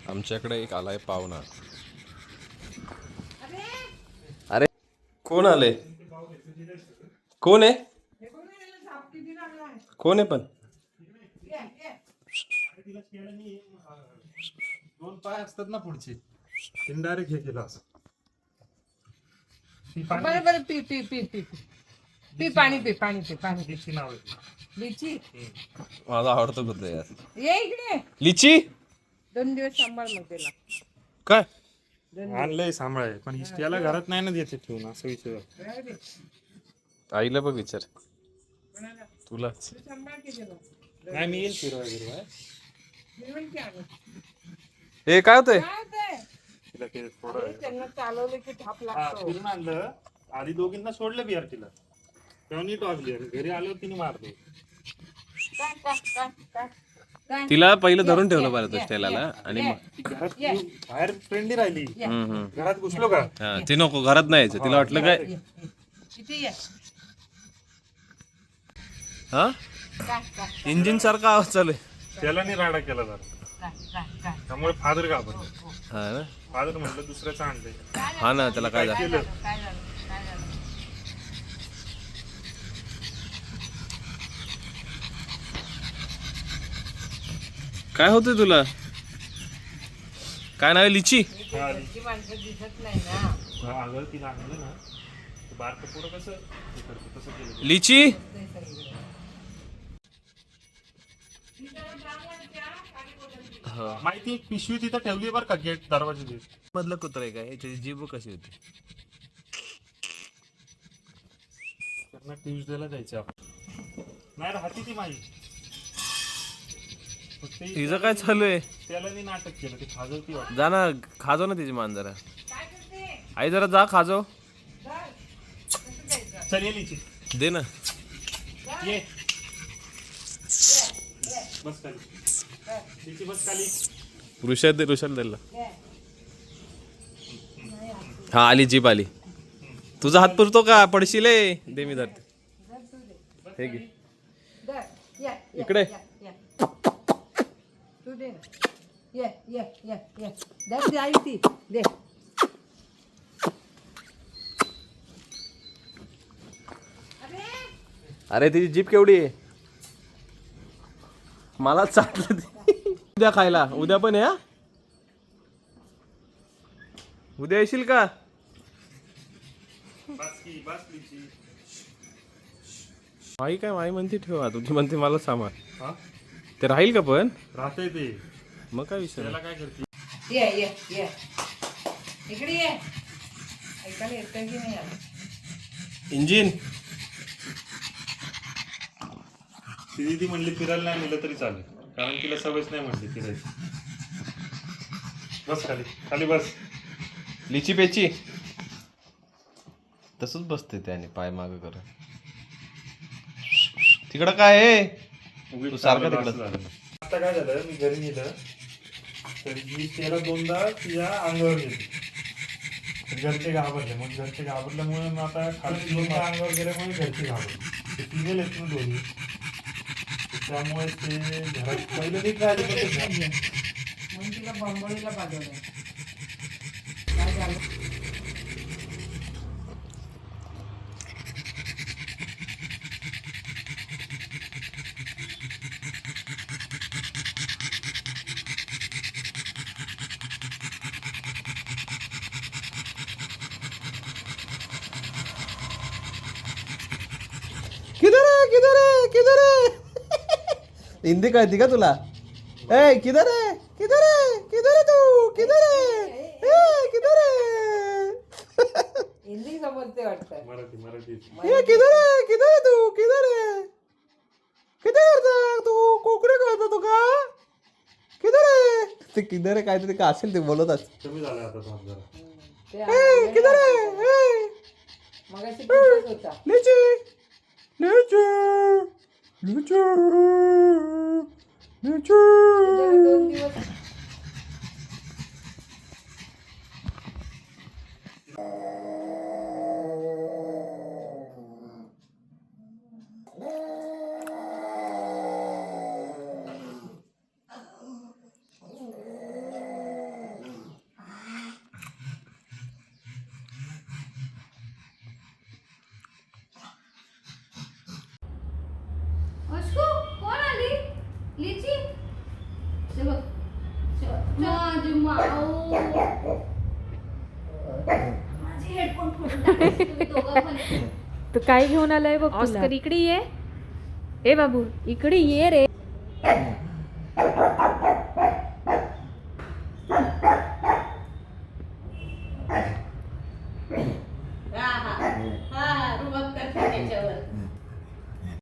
आमच्याकडे एक आलाय पाहुणा. अरे कोण आले? कोण आहे? कोण आहे पण? दोन पाय असतात ना पुढचे, डायरेक्ट हे केलं असं. बरं P P P P P पाणी पी पाणी पी पाणी लिची नाव आहे. लिची माझा आवडतो कुठे यार. ये इकडे लिची 2 दिवस सांभाळ मग त्याला. काय आणलंय सांभाळ, पण त्याला घरात नाही ना देते ठेवून, असं विषय. आईला बघ विचार. तुलाच सांभाळ की त्याला. नाही मी येईल फिरवा बिरवा. जेवण की आणू. हे काय होतंय? काय होतंय? तिला ते थोडं अरे, त्यांना चालवलं की थाप हा लागतो. फिरून आणलं. आधी दोघींना सोडलं बिहार तिला, तेव्हा नीट वागली. आणि घरी आल्यावर तिने मारले. काय काय काय काय काय तिला पहिलं धरून ठेवलं बरं तो स्टेलाला आणि मग घरात बाहेर फ्रेंडली राहिली. हम्म. घरात घुसलो का हा ती नको घरात नाही यायचं. तिला वाटलं काय किती ये हा काय काय इंजिन सारखा आवाज चालू आहे. त्याला नाही राडा केला जरा, काय काय काय त्यामुळे फादर घाबरले. हा ना फादर म्हटलं दुसऱ्याचं आणलंय. हा ना त्याला काय झालं? काय झालं काय झालं काय होतंय तुला? काय नाव आहे? लिची. घरची माणसं दिसत नाही ना. अगं तिला आणलं ना, बारकं पोरं कसं हे करतं तसं केलं. लिची माहिती पिशवी तिथं ठेवली बरं का, गेट दरवाजा दिवस. मधलं कुत्र आहे काय? त्याची जीभ कशी होती? त्यांना ट्यूजडेला जायचं आपण. नाही राहते ती माझी. फक्त तिचं काय चालू आहे? त्याला मी नाटक केलं, ते खाजवती वाटत. जा ना खाजो ना तिची मान जरा. आई जरा जा खाजो. चल ये लिची, दे ना. ये बस खाली. लिची बस खाली. ऋषाला दिला. हा आली जीप आली. तुझा हात पुरतो का? पडशील हे. दे मी धरते. हे घे इकडे. तू दे ना. ये ये ये ये दर दे आई ती दे. अरे तिची जीप केवढी आहे? मला चाटलं ती. उद्या खायला. उद्या पण या. उद्या येशील का? बस की बस लिची. आई काय आई म्हणते ठेवा, तुझी म्हणते मला सामान. हा ते राहील का पण? राहते ते. मग काय विषय त्याला काय करते? ये ये ये इकडे ये. ऐकायला येतं की नाही आता? इंजिन ती म्हणली फिरायला नाही नेलं तरी चालेल, कारण तिला सवयच नाही म्हणली फिरायची. बस खाली खाली बस. लिची पेची तसंच बसते त्याने पाय माग कर. तिकडं काय आहे? तू सारखं तिकडं. आता काय झालं, मी घरी नेलं तर मी त्याला 2दा तिच्या अंगावर गेली. घरचे घाबरले, मग घरचे घाबरल्यामुळे मग आता खाली 2दा अंगावर गेल्यामुळे घरचे घाबरले. ते फिमेल आहेत ना दोन्ही, त्यामुळे ते घरात पहिलं नीट राहिले पण ते म्हणून तिला बंबळीला पाठवलं. काय झालं? किधर है किधर है किधर है? हिंदी कळती का तुला? ए किधर है किधर है किधर है तू किधर है? ए किधर है? हिंदी समजते वाटतं. मराठी मराठी. ए किधर है तू किधर है? किधर है तू? कोकणी कळतं तू का? किधर है? ते किधर आहे काहीतरी का असेल ते बोलतात. कमी झालं आता थांब जरा. ते किधर है? ए मगाशी तिथेच होता. लीची लीची लीची लीची. त्याच्यावर 2 दिवस लिची हे बघ माझी माऊ माझे हेडफोन फोडून टाकले तुम्ही दोघं पण. तर काय घेऊन आलाय बघ ऑस्कर इकडे ये. ए बाबू इकडे ये रे.